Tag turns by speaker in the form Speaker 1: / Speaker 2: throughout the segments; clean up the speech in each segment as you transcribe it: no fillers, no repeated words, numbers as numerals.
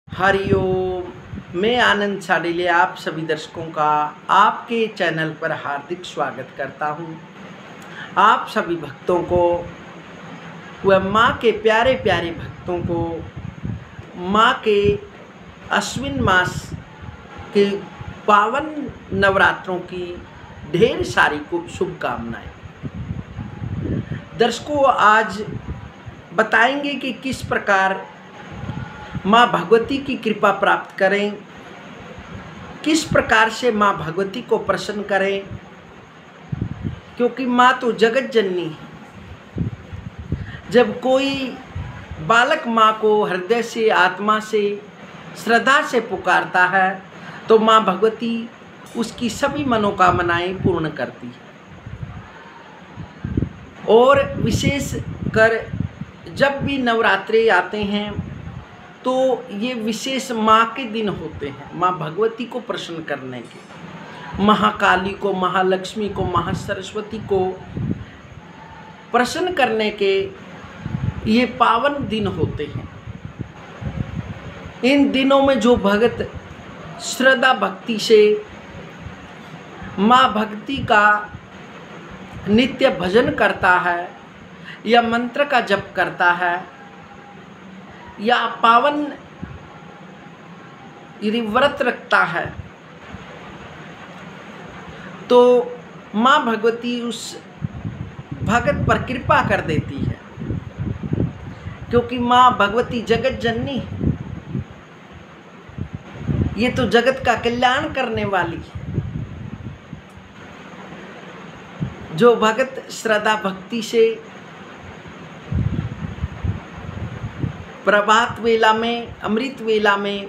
Speaker 1: हरिओम। मैं आनंद साडिले आप सभी दर्शकों का आपके चैनल पर हार्दिक स्वागत करता हूं। आप सभी भक्तों को व माँ के प्यारे प्यारे भक्तों को माँ के अश्विन मास के पावन नवरात्रों की ढेर सारी शुभकामनाएं। दर्शकों, आज बताएंगे कि किस प्रकार माँ भगवती की कृपा प्राप्त करें, किस प्रकार से माँ भगवती को प्रसन्न करें, क्योंकि माँ तो जगत जननी है। जब कोई बालक माँ को हृदय से, आत्मा से, श्रद्धा से पुकारता है तो माँ भगवती उसकी सभी मनोकामनाएं पूर्ण करती है। और विशेष कर जब भी नवरात्रे आते हैं तो ये विशेष माँ के दिन होते हैं, माँ भगवती को प्रसन्न करने के। महाकाली को, महालक्ष्मी को, महासरस्वती को प्रसन्न करने के ये पावन दिन होते हैं। इन दिनों में जो भक्त श्रद्धा भक्ति से माँ भक्ति का नित्य भजन करता है या मंत्र का जप करता है या पावन यदि व्रत रखता है तो माँ भगवती उस भगत पर कृपा कर देती है, क्योंकि माँ भगवती जगत जननी है। ये तो जगत का कल्याण करने वाली है। जो भगत श्रद्धा भक्ति से प्रभात वेला में, अमृत वेला में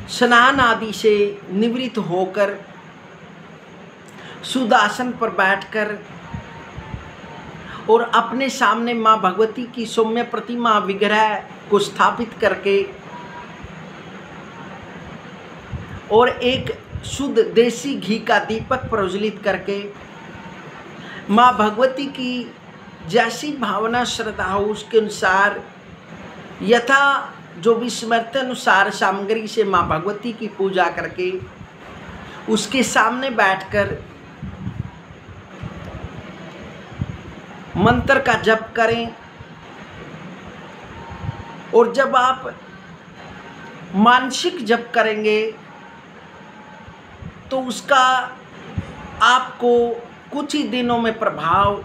Speaker 1: स्नान आदि से निवृत्त होकर सुदासन पर बैठकर और अपने सामने माँ भगवती की सौम्य प्रतिमा विग्रह को स्थापित करके और एक शुद्ध देसी घी का दीपक प्रज्वलित करके माँ भगवती की जैसी भावना श्रद्धा हो उसके अनुसार यथा जो भी समर्थ अनुसार सामग्री से माँ भगवती की पूजा करके उसके सामने बैठकर मंत्र का जप करें। और जब आप मानसिक जप करेंगे तो उसका आपको कुछ ही दिनों में प्रभाव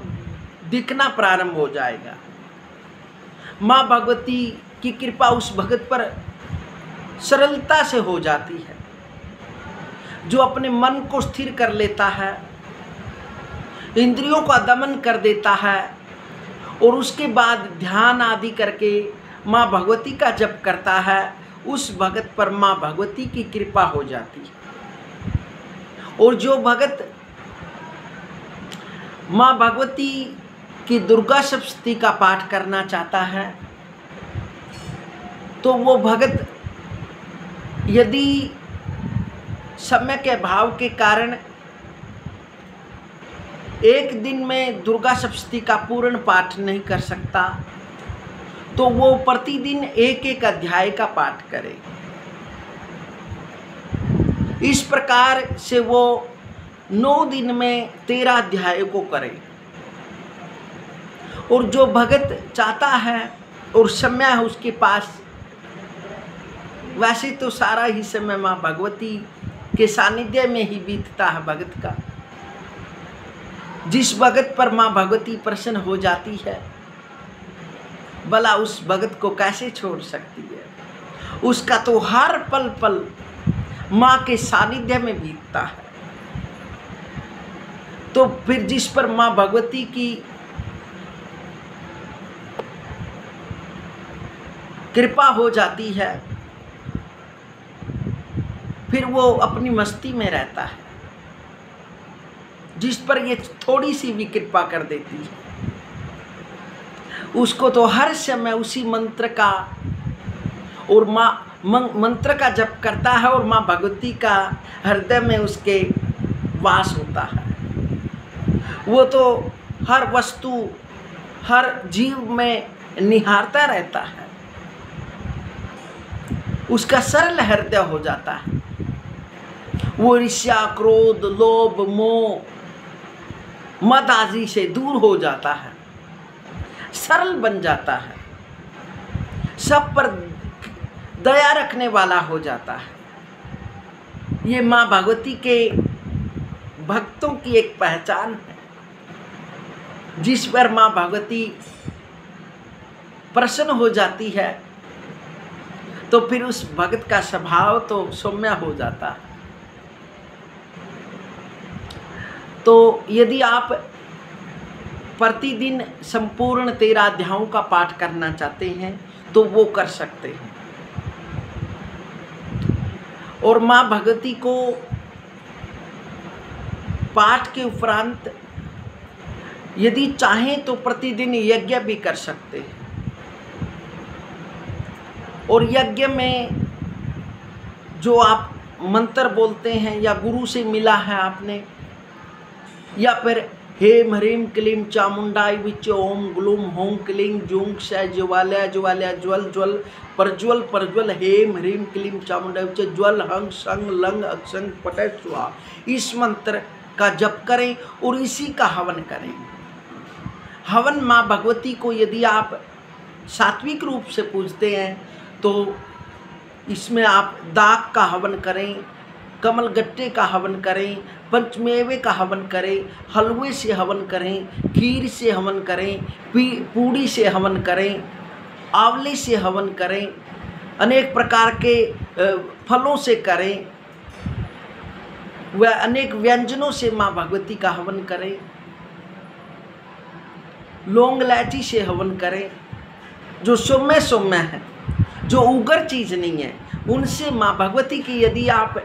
Speaker 1: दिखना प्रारंभ हो जाएगा। माँ भगवती की कृपा उस भगत पर सरलता से हो जाती है जो अपने मन को स्थिर कर लेता है, इंद्रियों का दमन कर देता है और उसके बाद ध्यान आदि करके माँ भगवती का जप करता है। उस भगत पर माँ भगवती की कृपा हो जाती है। और जो भगत माँ भगवती कि दुर्गा सप्तशती का पाठ करना चाहता है तो वो भगत यदि समय के अभाव के कारण एक दिन में दुर्गा सप्तशती का पूर्ण पाठ नहीं कर सकता तो वो प्रतिदिन एक एक अध्याय का पाठ करे। इस प्रकार से वो 9 दिन में 13 अध्याय को करे। और जो भगत चाहता है और समय है उसके पास, वैसे तो सारा ही समय माँ भगवती के सानिध्य में ही बीतता है भगत का। जिस भगत पर माँ भगवती प्रसन्न हो जाती है भला उस भगत को कैसे छोड़ सकती है। उसका तो हर पल पल माँ के सानिध्य में बीतता है। तो फिर जिस पर माँ भगवती की कृपा हो जाती है फिर वो अपनी मस्ती में रहता है। जिस पर ये थोड़ी सी भी कृपा कर देती है उसको तो हर समय उसी मंत्र का और मंत्र का जप करता है और माँ भगवती का हृदय में उसके वास होता है। वो तो हर वस्तु, हर जीव में निहारता रहता है। उसका सरल हृदय हो जाता है। वो ईर्ष्या, क्रोध, लोभ, मोह, मद आदि से दूर हो जाता है, सरल बन जाता है, सब पर दया रखने वाला हो जाता है। ये माँ भगवती के भक्तों की एक पहचान है। जिस पर माँ भगवती प्रसन्न हो जाती है तो फिर उस भक्त का स्वभाव तो सौम्य हो जाता है। तो यदि आप प्रतिदिन संपूर्ण 13 अध्यायों का पाठ करना चाहते हैं तो वो कर सकते हैं। और माँ भगवती को पाठ के उपरांत यदि चाहें तो प्रतिदिन यज्ञ भी कर सकते हैं। और यज्ञ में जो आप मंत्र बोलते हैं या गुरु से मिला है आपने, या फिर हेम ह्रीम क्लीम चामुंडाई विच ओम ग्लूम होम क्लीम जूंग श ज्वाल्या ज्वाल्या ज्वल ज्वल प्रज्वल प्रज्वल हेम ह्रीम क्लीम चामुंडाई विच ज्वल हंग संग लंग अक्षंग पटय स्वा, इस मंत्र का जप करें और इसी का हवन करें। हवन माँ भगवती को यदि आप सात्विक रूप से पूजते हैं तो इसमें आप दाग का हवन करें, कमल गट्टे का हवन करें, पंचमेवे का हवन करें, हलवे से हवन करें, खीर से हवन करें, पूड़ी से हवन करें, आंवले से हवन करें, अनेक प्रकार के फलों से करें, वह अनेक व्यंजनों से माँ भगवती का हवन करें, लौंग इलायची से हवन करें, जो सौम्य सौम्य है, जो उग्र चीज नहीं है, उनसे माँ भगवती की यदि आप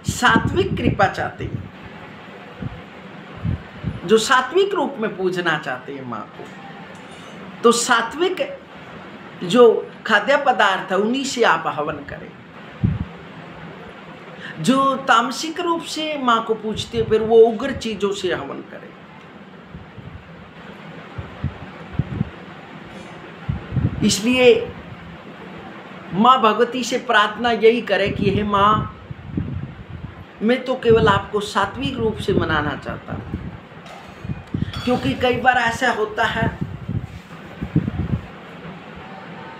Speaker 1: सात्विक कृपा चाहते हैं, जो सात्विक रूप में पूजना चाहते हैं माँ को, तो सात्विक जो खाद्य पदार्थ है उन्हीं से आप हवन करें। जो तामसिक रूप से माँ को पूजते हैं फिर वो उग्र चीजों से हवन करें। इसलिए माँ भगवती से प्रार्थना यही करे कि हे माँ, मैं तो केवल आपको सात्विक रूप से मनाना चाहता हूँ। क्योंकि कई बार ऐसा होता है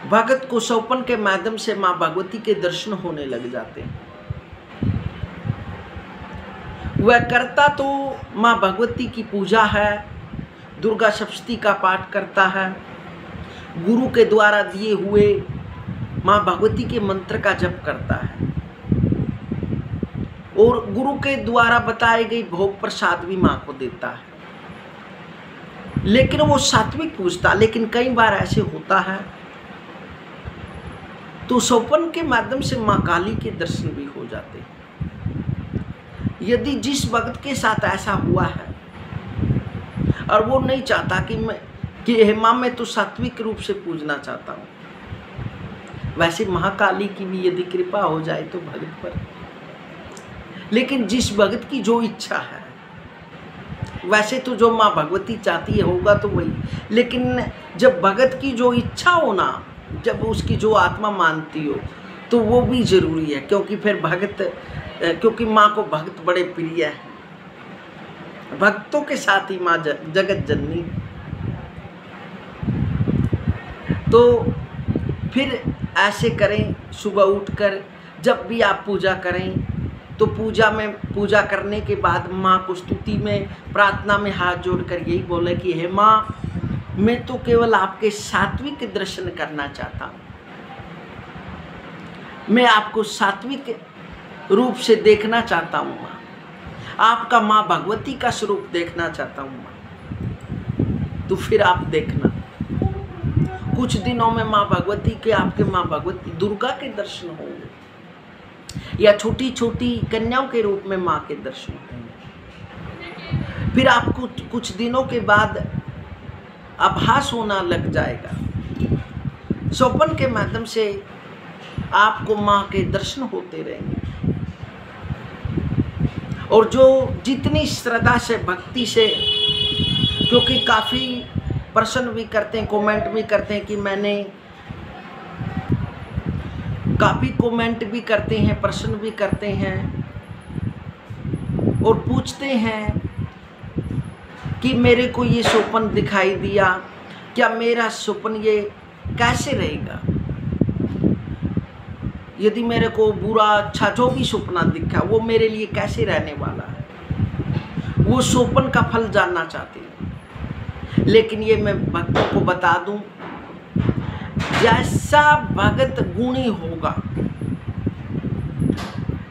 Speaker 1: भगत को सौपन के माध्यम से माँ भगवती के दर्शन होने लग जाते हैं। वह करता तो माँ भगवती की पूजा है, दुर्गा सप्तशती का पाठ करता है, गुरु के द्वारा दिए हुए माँ भगवती के मंत्र का जप करता है और गुरु के द्वारा बताई गई भोग प्रसाद भी माँ को देता है, लेकिन वो सात्विक पूजता। लेकिन कई बार ऐसे होता है तो सौपन के माध्यम से माँ काली के दर्शन भी हो जाते हैं। यदि जिस भक्त के साथ ऐसा हुआ है और वो नहीं चाहता कि हे माँ मैं तो सात्विक रूप से पूजना चाहता हूँ, वैसे महाकाली की भी यदि कृपा हो जाए तो भगत पर, लेकिन जिस भगत की जो इच्छा है, वैसे तो जो माँ भगवती चाहती है होगा तो वही, लेकिन जब भगत की जो इच्छा हो ना, जब उसकी जो आत्मा मानती हो तो वो भी जरूरी है। क्योंकि फिर भगत, क्योंकि माँ को भक्त बड़े प्रिय है, भक्तों के साथ ही माँ जगत जननी। तो फिर ऐसे करें, सुबह उठकर जब भी आप पूजा करें तो पूजा करने के बाद माँ को स्तुति में, प्रार्थना में हाथ जोड़कर यही बोले कि हे माँ, मैं तो केवल आपके सात्विक दर्शन करना चाहता हूँ, मैं आपको सात्विक रूप से देखना चाहता हूँ माँ, आपका माँ भगवती का स्वरूप देखना चाहता हूँ माँ। तो फिर आप देखना कुछ दिनों में माँ भगवती के, आपके माँ भगवती दुर्गा के दर्शन होंगे या छोटी छोटी कन्याओं के रूप में माँ के दर्शन होंगे। फिर आपको कुछ दिनों के बाद आभास होना लग जाएगा, सौपन के माध्यम से आपको माँ के दर्शन होते रहेंगे। और जो जितनी श्रद्धा से, भक्ति से, क्योंकि काफ़ी प्रश्न भी करते हैं, कमेंट भी करते हैं कि मैंने काफ़ी कमेंट भी करते हैं, प्रश्न भी करते हैं और पूछते हैं कि मेरे को ये स्वप्न दिखाई दिया, क्या मेरा स्वप्न ये कैसे रहेगा? यदि मेरे को बुरा अच्छा जो भी सपना दिखा वो मेरे लिए कैसे रहने वाला है, वो स्वप्न का फल जानना चाहते हैं। लेकिन ये मैं भक्तों को बता दूं, जैसा भगत गुणी होगा,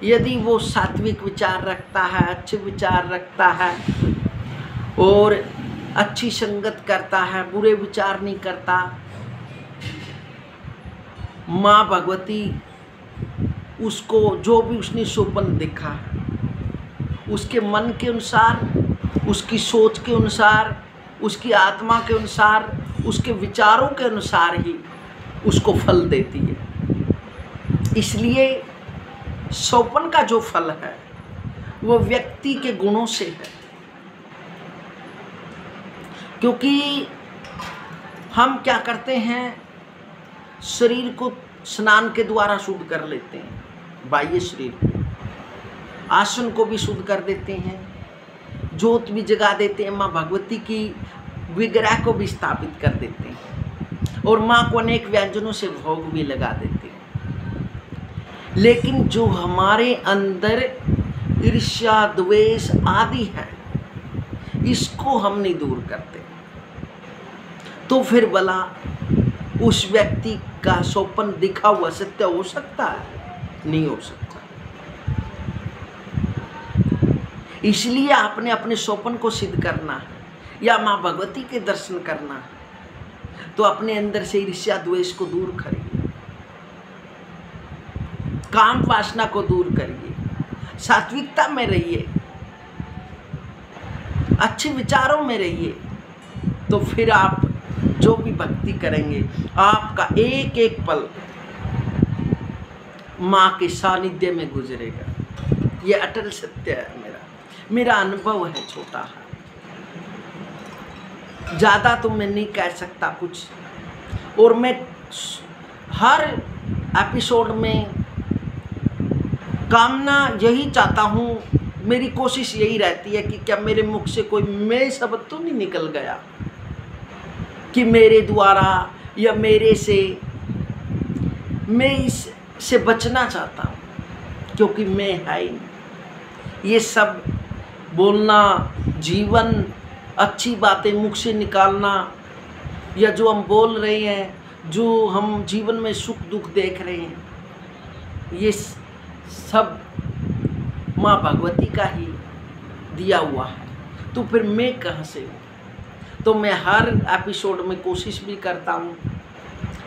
Speaker 1: यदि वो सात्विक विचार रखता है, अच्छे विचार रखता है और अच्छी संगत करता है, बुरे विचार नहीं करता, माँ भगवती उसको जो भी उसने स्वप्न देखा है उसके मन के अनुसार, उसकी सोच के अनुसार, उसकी आत्मा के अनुसार, उसके विचारों के अनुसार ही उसको फल देती है। इसलिए स्वप्न का जो फल है वो व्यक्ति के गुणों से है, क्योंकि हम क्या करते हैं, शरीर को स्नान के द्वारा शुद्ध कर लेते हैं, बाह्य शरीर को, आसन को भी शुद्ध कर देते हैं, ज्योत भी जगा देते हैं, माँ भगवती की विग्रह को भी स्थापित कर देते हैं और माँ को अनेक व्यंजनों से भोग भी लगा देते हैं। लेकिन जो हमारे अंदर ईर्ष्या, द्वेष आदि है, इसको हम नहीं दूर करते, तो फिर भला उस व्यक्ति का स्वप्न दिखा हुआ सत्य हो सकता है? नहीं हो सकता। इसलिए आपने अपने स्वप्न को सिद्ध करना है या माँ भगवती के दर्शन करना है तो अपने अंदर से ईर्ष्या द्वेष को दूर करिए, काम वासना को दूर करिए, सात्विकता में रहिए, अच्छे विचारों में रहिए, तो फिर आप जो भी भक्ति करेंगे आपका एक एक पल माँ के सानिध्य में गुजरेगा। ये अटल सत्य है, मेरा अनुभव है, छोटा है, ज़्यादा तो मैं नहीं कह सकता कुछ। और मैं हर एपिसोड में कामना यही चाहता हूँ, मेरी कोशिश यही रहती है कि क्या मेरे मुख से कोई मैं शब्द तो नहीं निकल गया कि मेरे द्वारा या मेरे से, मैं इससे बचना चाहता हूँ, क्योंकि मैं है ही नहीं। ये सब बोलना, जीवन, अच्छी बातें मुख से निकालना, या जो हम बोल रहे हैं, जो हम जीवन में सुख दुख देख रहे हैं, ये सब माँ भगवती का ही दिया हुआ है। तो फिर मैं कहाँ से हूँ? तो मैं हर एपिसोड में कोशिश भी करता हूँ,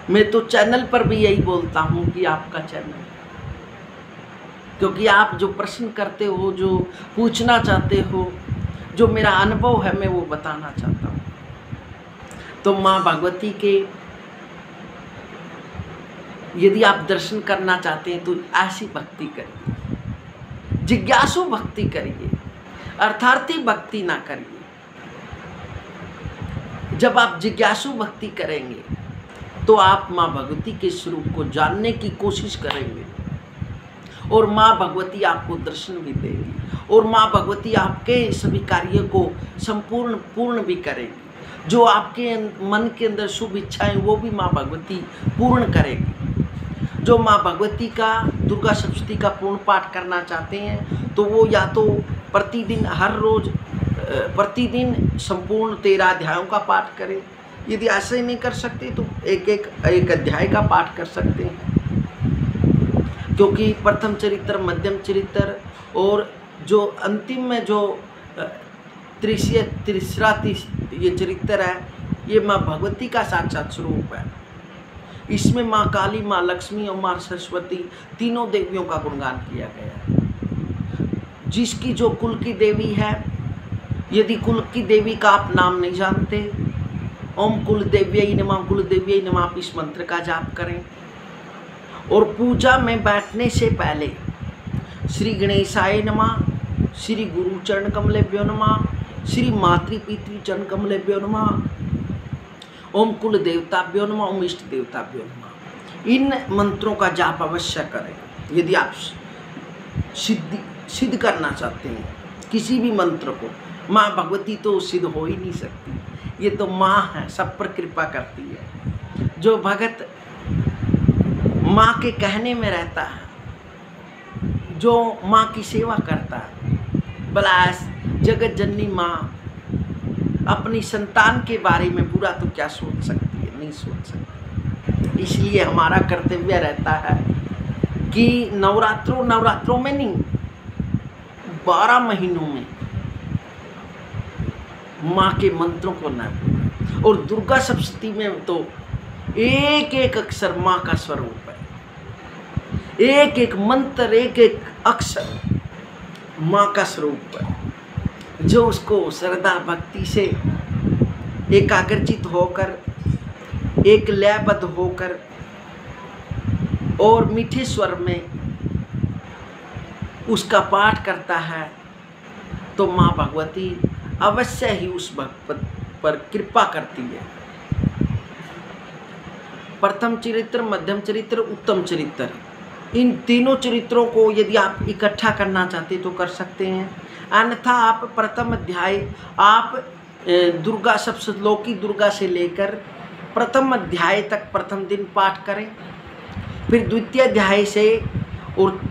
Speaker 1: मैं तो चैनल पर भी यही बोलता हूँ कि आपका चैनल, क्योंकि आप जो प्रश्न करते हो, जो पूछना चाहते हो, जो मेरा अनुभव है, मैं वो बताना चाहता हूँ। तो माँ भगवती के यदि आप दर्शन करना चाहते हैं तो ऐसी भक्ति करिए, जिज्ञासु भक्ति करिए, अर्थार्थी भक्ति ना करिए। जब आप जिज्ञासु भक्ति करेंगे तो आप माँ भगवती के स्वरूप को जानने की कोशिश करेंगे और माँ भगवती आपको दर्शन भी देगी और माँ भगवती आपके सभी कार्यों को पूर्ण भी करेगी। जो आपके मन के अंदर शुभ इच्छाएं वो भी माँ भगवती पूर्ण करेगी। जो माँ भगवती का दुर्गा सप्तशती का पूर्ण पाठ करना चाहते हैं तो वो या तो प्रतिदिन, हर रोज प्रतिदिन संपूर्ण 13 अध्यायों का पाठ करें। यदि ऐसे ही नहीं कर सकते तो एक अध्याय का पाठ कर सकते हैं, क्योंकि प्रथम चरित्र, मध्यम चरित्र और जो अंतिम में जो तीसरा ये चरित्र है, ये माँ भगवती का साक्षात स्वरूप है। इसमें माँ काली, माँ लक्ष्मी और माँ सरस्वती तीनों देवियों का गुणगान किया गया है। जिसकी जो कुल की देवी है, यदि कुल की देवी का आप नाम नहीं जानते, ओम कुल देव्यै नमः, कुल देव्यै नमः, आप इस मंत्र का जाप करें। और पूजा में बैठने से पहले श्री गणेशाय नमः, श्री गुरु चरण कमलेभ्यो नमः, श्री मातृ पितृ चरण कमलेभ्यो नमः, ओम कुल देवताभ्यो नमः, ओम इष्ट देवताभ्यो नमः, इन मंत्रों का जाप अवश्य करें। यदि आप सिद्ध करना चाहते हैं किसी भी मंत्र को, माँ भगवती तो सिद्ध हो ही नहीं सकती, ये तो माँ है, सब पर कृपा करती है। जो भगत माँ के कहने में रहता है, जो माँ की सेवा करता है, भला जगत जननी माँ अपनी संतान के बारे में बुरा तो क्या सोच सकती है, नहीं सोच सकती। इसलिए हमारा कर्तव्य रहता है कि नवरात्रों में नहीं, 12 महीनों में माँ के मंत्रों को न भूलें। और दुर्गा सप्तमी में तो एक एक अक्षर माँ का स्वरूप है, एक एक मंत्र, एक एक अक्षर माँ का स्वरूप है। जो उसको श्रद्धा भक्ति से एकाग्रचित होकर, एक लयबद्ध होकर और मीठे स्वर में उसका पाठ करता है, तो माँ भगवती अवश्य ही उस भक्त पर कृपा करती है। प्रथम चरित्र, मध्यम चरित्र, उत्तम चरित्र, इन तीनों चरित्रों को यदि आप इकट्ठा करना चाहते तो कर सकते हैं। अन्यथा आप प्रथम अध्याय आप दुर्गा सप्तलोकी दुर्गा से लेकर प्रथम अध्याय तक प्रथम दिन पाठ करें, फिर द्वितीय अध्याय से और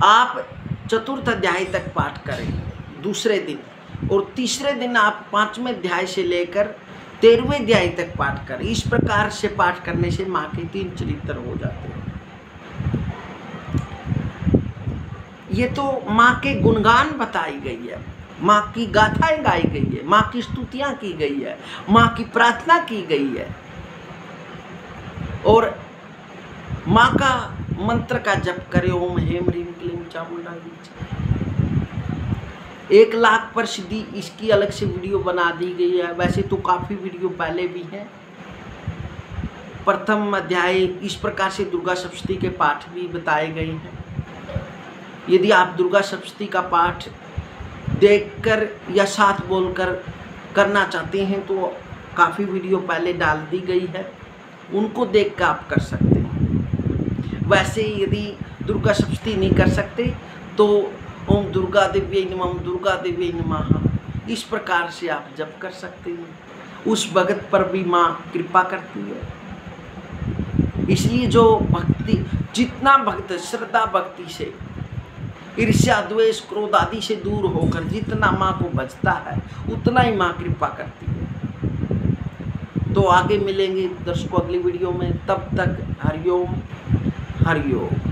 Speaker 1: आप चतुर्थ अध्याय तक पाठ करें दूसरे दिन, और तीसरे दिन आप 5वें अध्याय से लेकर 13वें अध्याय तक पाठ करें। इस प्रकार से पाठ करने से माँ के 3 चरित्र हो जाते हैं। ये तो माँ के गुणगान बताई गई है, माँ की गाथाएं गाई गई है, माँ की स्तुतियाँ की गई है, माँ की प्रार्थना की गई है, और माँ का मंत्र का जप करे, ओम हेम ह्रीम क्लीम चामुंडा। 1 लाख पर सिद्धि, इसकी अलग से वीडियो बना दी गई है। वैसे तो काफ़ी वीडियो पहले भी हैं। प्रथम अध्याय इस प्रकार से दुर्गा सप्तमी के पाठ भी बताए गए हैं। यदि आप दुर्गा सप्तमी का पाठ देखकर या साथ बोलकर करना चाहते हैं तो काफ़ी वीडियो पहले डाल दी गई है, उनको देख कर आप कर सकते हैं। वैसे यदि दुर्गा सप्तमी नहीं कर सकते तो ओम दुर्गा देव्यै नमः, ओम दुर्गा देव्यै नमः, इस प्रकार से आप जप कर सकते हैं। उस भगत पर भी माँ कृपा करती है। इसलिए जो भक्ति, जितना भक्त श्रद्धा भक्ति से, ईर्ष्या द्वेष क्रोध आदि से दूर होकर जितना माँ को भजता है, उतना ही माँ कृपा करती है। तो आगे मिलेंगे दर्शकों अगली वीडियो में, तब तक हरिओम हरिओम।